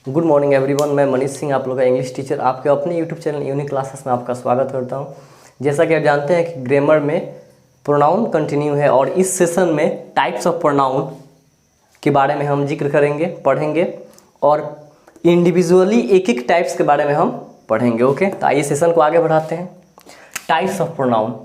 Good morning everyone. मैं मनीष सिंह, आप लोग का इंग्लिश टीचर, आपके अपने यूट्यूब चैनल यूनिक क्लासेस में आपका स्वागत करता हूं। जैसा कि आप जानते हैं कि ग्रामर में प्रोनाउन कंटिन्यू है और इस सेशन में टाइप्स ऑफ प्रोनाउन के बारे में हम जिक्र करेंगे, पढ़ेंगे और इंडिविजुअली एक एक टाइप्स के बारे में हम पढ़ेंगे। ओके, तो आइए सेशन को आगे बढ़ाते हैं। Types of pronoun.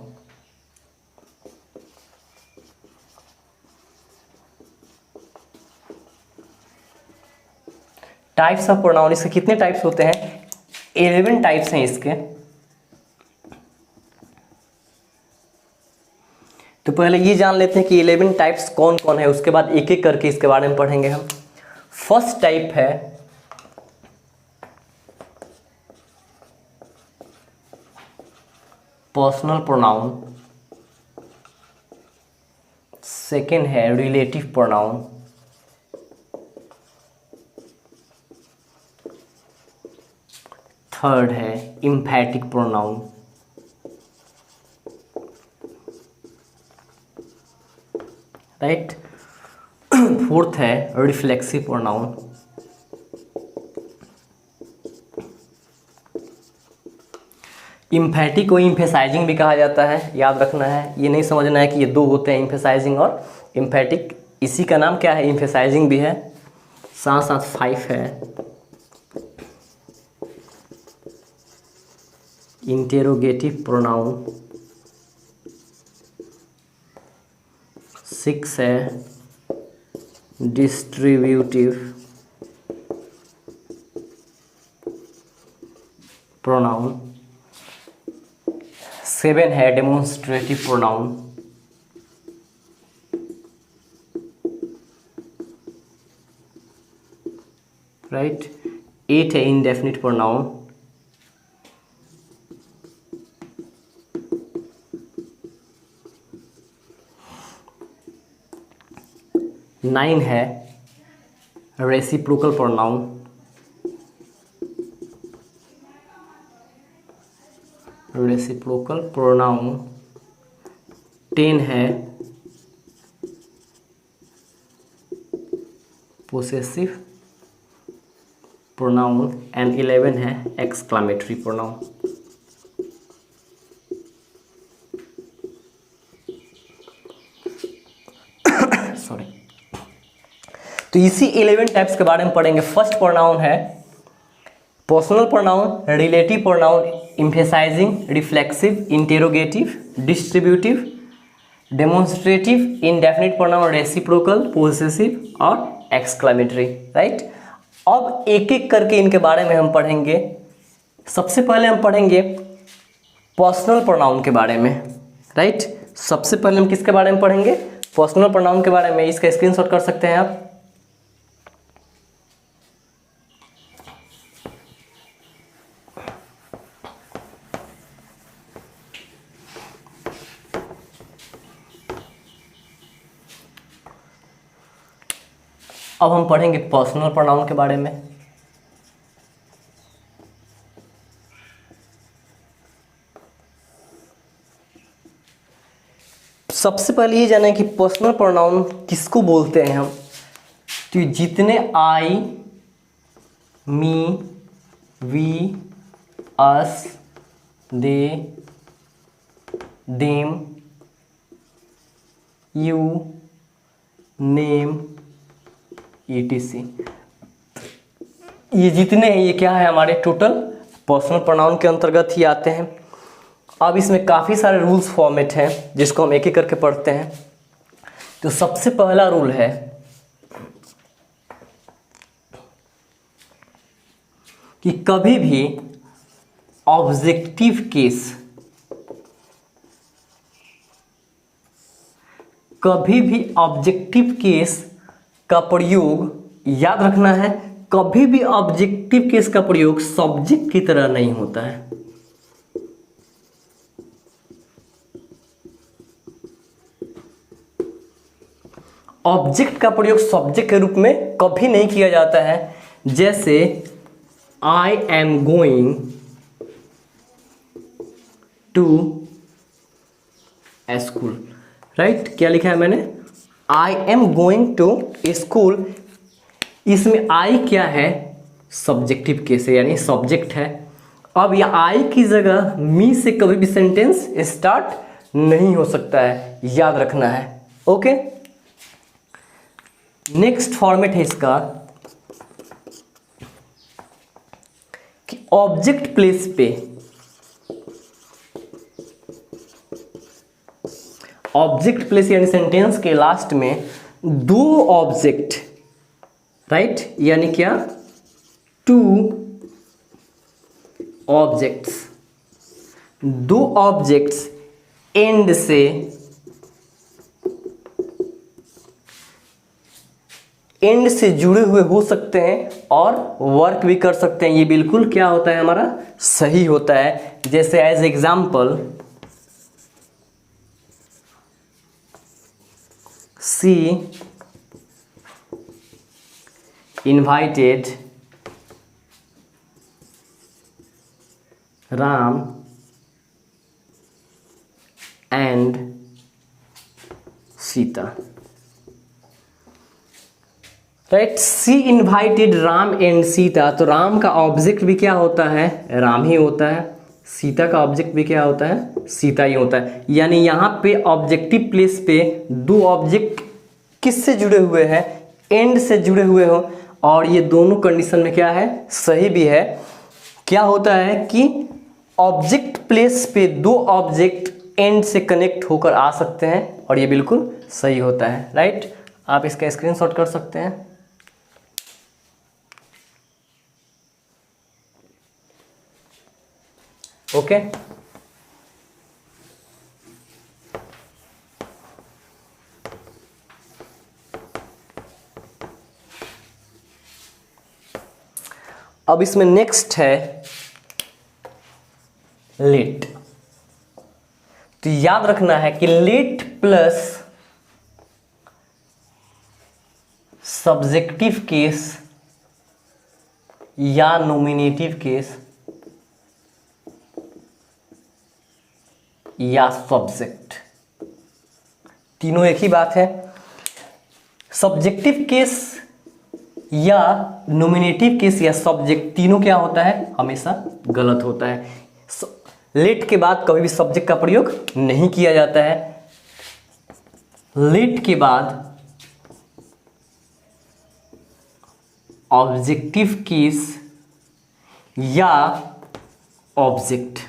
Types of pronoun, इसके कितने टाइप्स होते हैं? 11 टाइप्स हैं इसके। तो पहले ये जान लेते हैं कि 11 टाइप्स कौन कौन है, उसके बाद एक एक करके इसके बारे में पढ़ेंगे हम। फर्स्ट टाइप है पर्सनल प्रोनाउन, सेकेंड है रिलेटिव प्रोनाउन, थर्ड है एम्फैटिक प्रोनाउन, राइट। फोर्थ है रिफ्लेक्सिव प्रोनाउन, एम्फैटिक को एम्फेसाइजिंग भी कहा जाता है, याद रखना है। ये नहीं समझना है कि ये दो होते हैं, एम्फेसाइजिंग और एम्फैटिक। इसी का नाम क्या है? एम्फेसाइजिंग भी है। साथ साथ 5 है इंटेरोगेटिव प्रोनाउन, 6 है डिस्ट्रीब्यूटिव प्रोनाउन, 7 है डेमोन्स्ट्रेटिव प्रोनाउन, 8 है इंडेफिनिट प्रोनाउन, 9 है रेसिप्रोकल प्रोनाउन, 10 है पोसेसिव प्रोनाउन एंड 11 है एक्सक्लामेटरी प्रोनाउन। सॉरी। तो इसी 11 टाइप्स के बारे में पढ़ेंगे। फर्स्ट प्रोनाउन है personal pronoun, relative pronoun, emphasizing, reflexive, interrogative, distributive, demonstrative, indefinite pronoun, reciprocal, possessive और एक्सक्लामेटरी, राइट। अब एक एक करके इनके बारे में हम पढ़ेंगे। सबसे पहले हम पढ़ेंगे पर्सनल प्रोनाउन के बारे में, राइट। सबसे पहले हम किसके बारे में पढ़ेंगे? पर्सनल प्रोनाउन के बारे में। इसका स्क्रीनशॉट कर सकते हैं आप। अब हम पढ़ेंगे पर्सनल प्रोनाउन के बारे में। सबसे पहले ये जाने कि पर्सनल प्रोनाउन किसको बोलते हैं हम। तो जितने I, me, we, us, they, them, you, name, ETC, ये जितने हैं ये क्या है? हमारे टोटल पर्सनल प्रोनाउन के अंतर्गत ही आते हैं। अब इसमें काफ़ी सारे रूल्स फॉर्मेट हैं जिसको हम एक एक करके पढ़ते हैं। तो सबसे पहला रूल है कि कभी भी ऑब्जेक्टिव केस, कभी भी ऑब्जेक्टिव केस का प्रयोग, याद रखना है, कभी भी ऑब्जेक्टिव केस का प्रयोग सब्जेक्ट की तरह नहीं होता है। ऑब्जेक्ट का प्रयोग सब्जेक्ट के रूप में कभी नहीं किया जाता है। जैसे I am going to school, right. क्या लिखा है मैंने? I am going to school. इसमें आई क्या है? सब्जेक्टिव केस है, यानी सब्जेक्ट है। अब ये आई की जगह मी से कभी भी सेंटेंस स्टार्ट नहीं हो सकता है, याद रखना है। ओके, नेक्स्ट फॉर्मेट है इसका कि ऑब्जेक्ट प्लेस पे, ऑब्जेक्ट प्लेस यानी सेंटेंस के लास्ट में दो ऑब्जेक्ट, राइट, यानी क्या, टू ऑब्जेक्ट्स, दो ऑब्जेक्ट्स एंड से जुड़े हुए हो सकते हैं और वर्क भी कर सकते हैं। ये बिल्कुल क्या होता है, हमारा सही होता है। जैसे as example, she invited Ram and Sita, right. She invited Ram and Sita, तो राम का ऑब्जेक्ट भी क्या होता है, राम ही होता है। सीता का ऑब्जेक्ट भी क्या होता है, सीता ही होता है। यानी यहाँ पे ऑब्जेक्टिव प्लेस पे दो ऑब्जेक्ट किससे जुड़े हुए हैं, एंड से जुड़े हुए हो, और ये दोनों कंडीशन में क्या है, सही भी है। क्या होता है कि ऑब्जेक्ट प्लेस पे दो ऑब्जेक्ट एंड से कनेक्ट होकर आ सकते हैं, और ये बिल्कुल सही होता है, राइट। आप इसका स्क्रीनशॉट कर सकते हैं। ओके, अब इसमें नेक्स्ट है लेट। तो याद रखना है कि लेट प्लस सब्जेक्टिव केस या नोमिनेटिव केस या सब्जेक्ट, तीनों एक ही बात है। सब्जेक्टिव केस या नोमिनेटिव केस या सब्जेक्ट, तीनों क्या होता है, हमेशा गलत होता है। लेट के बाद कभी भी सब्जेक्ट का प्रयोग नहीं किया जाता है। लेट के बाद ऑब्जेक्टिव केस या ऑब्जेक्ट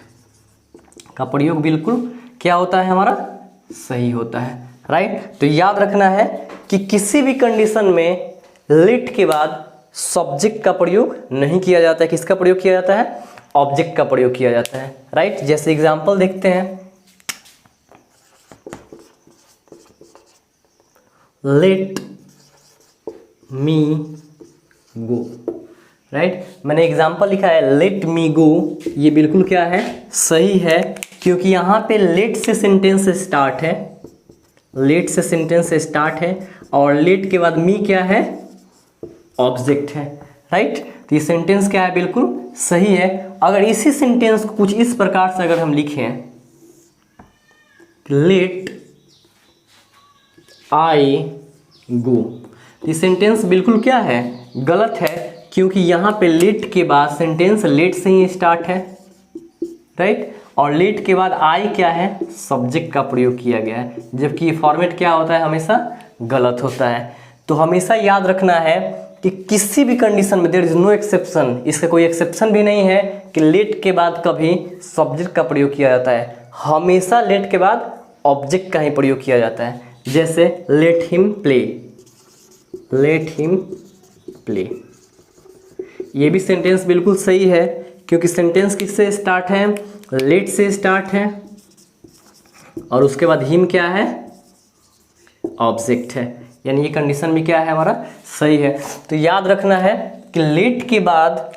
का प्रयोग बिल्कुल क्या होता है, हमारा सही होता है, राइट। तो याद रखना है कि किसी भी कंडीशन में लेट के बाद सब्जेक्ट का प्रयोग नहीं किया जाता है। किसका प्रयोग किया जाता है, ऑब्जेक्ट का प्रयोग किया जाता है, राइट। जैसे एग्जांपल देखते हैं, लेट मी गो, राइट। मैंने एग्जांपल लिखा है लेट मी गो, ये बिल्कुल क्या है, सही है, क्योंकि यहाँ पे लेट से सेंटेंस स्टार्ट है, लेट से सेंटेंस स्टार्ट है, और लेट के बाद मी क्या है, ऑब्जेक्ट है, राइट। तो ये सेंटेंस क्या है, बिल्कुल सही है। अगर इसी सेंटेंस को कुछ इस प्रकार से अगर हम लिखें, लेट आई गो, ये सेंटेंस बिल्कुल क्या है, गलत है, क्योंकि यहाँ पे लेट के बाद सेंटेंस लेट से ही स्टार्ट है, राइट। और लेट के बाद आई क्या है, सब्जेक्ट का प्रयोग किया गया है, जबकि ये फॉर्मेट क्या होता है, हमेशा गलत होता है। तो हमेशा याद रखना है कि किसी भी कंडीशन में देयर इज नो एक्सेप्शन, इसका कोई एक्सेप्शन भी नहीं है कि लेट के बाद कभी सब्जेक्ट का प्रयोग किया जाता है। हमेशा लेट के बाद ऑब्जेक्ट का ही प्रयोग किया जाता है। जैसे let him play, let him play, ये भी सेंटेंस बिल्कुल सही है, क्योंकि सेंटेंस किससे स्टार्ट है, लेट से स्टार्ट है, और उसके बाद हिम क्या है, ऑब्जेक्ट है, यानी ये कंडीशन भी क्या है, हमारा सही है। तो याद रखना है कि लेट के बाद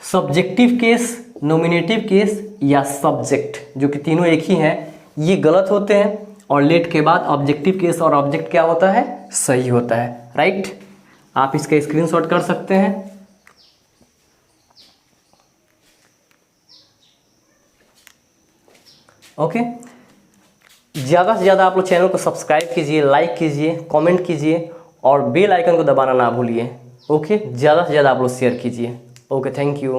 सब्जेक्टिव केस, नोमिनेटिव केस या सब्जेक्ट, जो कि तीनों एक ही हैं, ये गलत होते हैं, और लेट के बाद ऑब्जेक्टिव केस और ऑब्जेक्ट क्या होता है, सही होता है, राइट। आप इसका स्क्रीनशॉट कर सकते हैं। ओके, ज़्यादा से ज़्यादा आप लोग चैनल को सब्सक्राइब कीजिए, लाइक कीजिए, कमेंट कीजिए, और बेल आइकन को दबाना ना भूलिए। ओके, ज़्यादा से ज़्यादा आप लोग शेयर कीजिए। Okay, thank you.